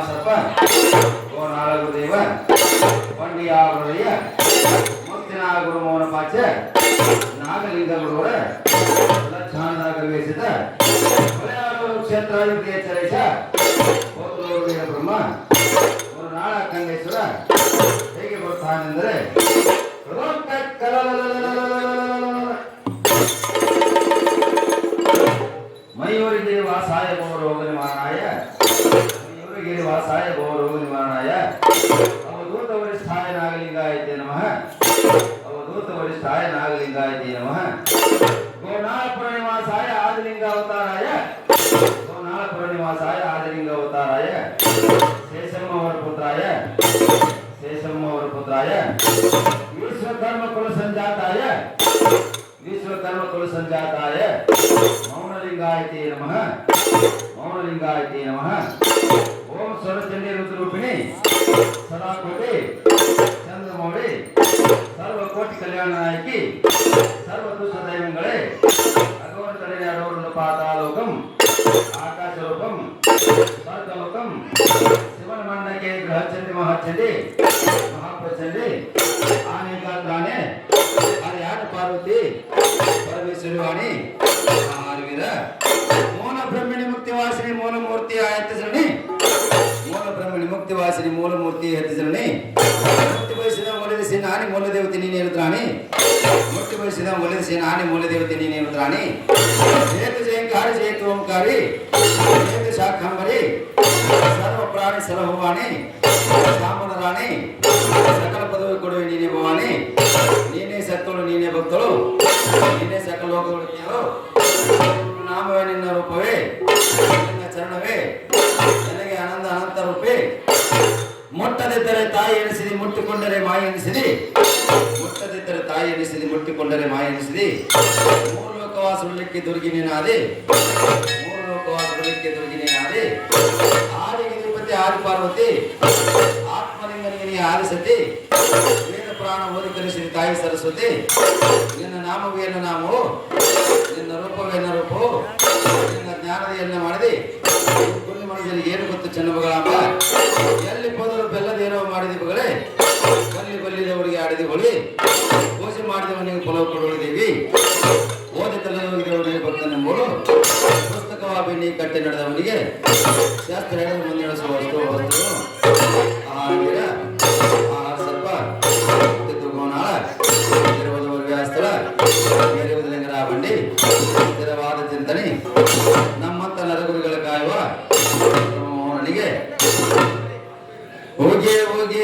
ಸರ್ಪ ಓ ನಾಲ್ಕು ದೇವ ಪಂಡಿಯ ಹೃದಯ ಮುತ್ತಿನ ಗುರುಮೋಹನ ಪಾಚ ನಾಗಲಿಂಗ ಗುರುವರ ಲಕ್ಷಾಂತರ ಕವಿಸಿದ ಕ್ಷೇತ್ರ ಎಚ್ಚರಿಸ ಬ್ರಹ್ಮ ನಾಳ ಕಂಡೇಶ್ವರ ಹೇಗೆ ಬರ್ತಾನೆಂದರೆ ಮಯೂರಿಗೆ ವಾಸಾಯ ರೋಗ ನಿವಾರಣಾಯ ಮಯೂರಿಗೆ ವಾಸಾಯ ರೋಗ ನಿವಾರಣಾಯ ಅವಧೂತ ವರಿಷ್ಠಾಯ ನಾಗಲಿಂಗಾಯತೆ ನಮಃ ಅವಧೂತ ವರಿಷ್ಠಾಯ ನಾಗಲಿಂಗಾಯತೆ ನಮಃ ಗೋನಾಳಪುರ ನಿವಾಸಾಯ ಆದಿಲಿಂಗ ಅವತಾರಾಯ ಗೋನಾಳಪುರ ನಿವಾಸಾಯ ಆದಿಲಿಂಗ ಅವತಾರಾಯ ಶೇಷಮ್ಮವರ ಪುತ್ರಾಯ ವಿಶ್ವಕರ್ಮ ಕುಲ ಸಂಜಾತಾಯ ವಿಶ್ವಕರ್ಮ ಕುಲ ಸಂಜಾತಾಯ ಮೌನಲಿಂಗಾಯತೆ ನಮಃ ಮೌನಲಿಂಗಾಯತೆ ನಮಃ ಓಂ ಸ್ವರಚಂಡಿ ರುದ್ರೂಪಿಣಿ ಸದಾಕೋಟಿ ಚಂದ್ರಮೌಳಿ ಸರ್ವಕೋಟಿ ಕಲ್ಯಾಣ ನಾಯಕಿ ಸರ್ವ ದುಷ್ಟ ದೈವಗಳೇ ಭಗವಂತನೇ ಅಡೋರು ಪಾತಾಲೋಕಂ ಆಕಾಶಲೋಕಂ ಸ್ವರ್ಗಲೋಕಂ ಶಿವನ ಮಂಡಕ್ಕೆ ಗೃಹಚಂಡಿ ಮಹಾಚಂಡಿ ಮಹಾಪ್ರಚಂಡಿ ಆನೆಗಾನೆ ಆರ್ಯಾಟ ಪಾರ್ವತಿ ಪರಮೇಶ್ವರಿ ವಾಣಿ ಆರ್ವೀರ ಮೌನ ಬ್ರಹ್ಮಣಿ ಮುಕ್ತಿವಾಸಿನಿ ಮೂಲಮೂರ್ತಿ ಆಯತ್ತಿಸರಣಿ ಮೂಲ ಬ್ರಹ್ಮಣಿ ಮುಕ್ತಿವಾಸಿನಿ ಮೂಲಮೂರ್ತಿ ಎತ್ತಿಸರಣಿ ಮುಕ್ತಿ ಬಯಸಿದ ಒಲಿದಿಸಿ ನಾನಿ ಮೂಲದೇವತೆ ನೀನೇ ರುದ್ರಾಣಿ ಮುಕ್ತಿ ಬಯಸಿದ ಒಲಿದಿಸಿ ನಾನಿ ಮೂಲದೇವತೆ ನೀನೇ ರುದ್ರಾಣಿ ಜಯತು ಜಯಂಕಾರಿ ಜಯತು ಓಂಕಾರಿ ಜಯತು ಶಾಖಾಂಬರಿ ಸರ್ವ ಪ್ರಾಣಿ ಸಲಹುವಾಣಿ ಶಾಮನ ರಾಣಿ ಸಕಲ ಪದವಿ ಕೊಡುವೆ ನೀನೇ ಭವಾನಿ ನೀನೇ ಸತ್ತಳು ನೀನೇ ಭಕ್ತಳು ನೀನೇ ಸಕಲ ಲೋಕಗಳು ನಾಮವೇ ನಿನ್ನ ರೂಪವೇ ನಿನ್ನ ಚರಣವೇ ನನಗೆ ಆನಂದ ಅನಂತ ರೂಪೇ ಮುಟ್ಟದಿದ್ದರೆ ತಾಯಿ ಎನಿಸಿದಿ ಮುಟ್ಟಿಕೊಂಡರೆ ಮಾಯ ಎನಿಸಿದಿ ಮುಟ್ಟದಿದ್ದರೆ ತಾಯಿ ಎನಿಸಿದಿ ಮುಟ್ಟಿಕೊಂಡರೆ ಮಾಯ ಎನಿಸಿದಿ ಮೂರು ಲೋಕವಾಸಲಿಕ್ಕೆ ದುರ್ಗಿ ನೀನಾದೆ ಮೂರು ಲೋಕವಾಸಲಿಕ್ಕೆ ದುರ್ಗಿ ನೀನಾದೆ ಆದಿಗೆ ತಿರುಪತಿ ಆದಿ ಪಾರ್ವತಿ ಆತ್ಮಲಿಂಗನಿಗೆ ನೀ ಆದಿಸತಿ ವೇದ ಪ್ರಾಣ ಓದಿ ಕಲಿಸಿದ ತಾಯಿ ಸರಸ್ವತಿ ನಿನ್ನ ನಾಮವೇನ ನಾಮವು ನಿನ್ನ ರೂಪವೇನ ರೂಪವು ನಿನ್ನ ಜ್ಞಾನದ ಮಾಡಿದೆ ಕುಲ್ಲಿ ಮನಸ್ಸಲ್ಲಿ ಏನು ಗೊತ್ತು ಚೆನ್ನಬಗಳಾಂಬ ಎಲ್ಲಿ ಹೋದರೂ ಬೆಲ್ಲದೇನೋ ಮಾಡಿದ ಬಗಳೇ ಬಲ್ಲಿ ಬಲ್ಲಿದವರಿಗೆ ಆಡಿದ ಹೊಳಿ ಪೂಜೆ ಮಾಡಿದವನಿಗೆ ಫಲವು ಕೊಡುವುದೇವಿ ಓದಿ ತಲೆದವನಿಗೆ ಭಕ್ತನೆಂಬುದು ಪುಸ್ತಕವ ಬೆನ್ನಿ ಕಟ್ಟಿ ನಡೆದವನಿಗೆ ಶಾಸ್ತ್ರ ಹೇಳಲು ಮುಂದೆ ನಡೆಸುವ ವಸ್ತು ಆಹಾರ ಸರ್ಪ ಗೋನಾಳ ವ್ಯಾಸ್ಥಳ ಲಿಂಗರ ಬಂಡಿ ಸ್ಥಿರವಾದ ಚಿಂತನೆ ನಮ್ಮಂತ ನರಗುರಿಗಳ ಕಾಯುವ ಮೋಹನಿಗೆ ಹೋಗಿ ಹೋಗಿ